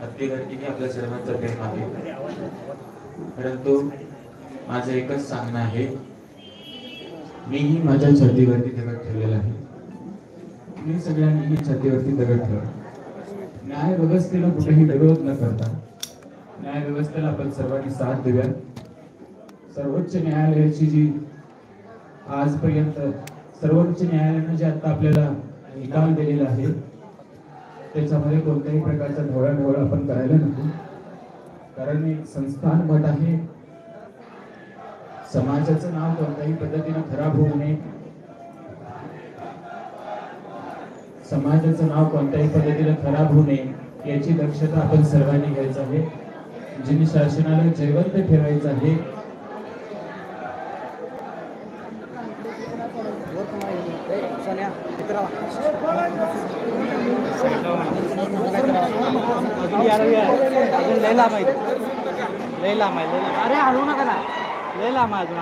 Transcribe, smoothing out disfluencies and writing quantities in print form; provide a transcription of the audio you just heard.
अगदी आपल्या सर्वांचं प्रेम आहे, परंतु माझं एकच सांगणं आहे, मीही माझ्या छातीवरती दगड ठेवलेला आहे. मी सगळ्यांनी छातीवरती दगड ठेवा. न्याय व्यवस्थेला कुठेही विरोध न करता न्याय व्यवस्थेला आपण सर्वांनी साथ देऊया. सर्वोच्च न्यायालयाची जी आजपर्यंत सर्वोच्च न्यायालयाने जे आता आपल्याला निकाल दिलेला आहे त्याच्यामध्ये कोणत्याही प्रकारचा ढवळाढवळ आपण करायला नको. कारण एक संस्थान मठ आहे, समाजाचं नाव कोणत्याही पद्धतीने खराब होऊ नये, समाजाचं नाव कोणत्याही पद्धतीने खराब होऊ नये याची दक्षता आपण सर्वांनी घ्यायची आहे. जिने शासनाला जिवंत ठेवायचं आहे, लैला अरे हलवू नका ना, लैला अजून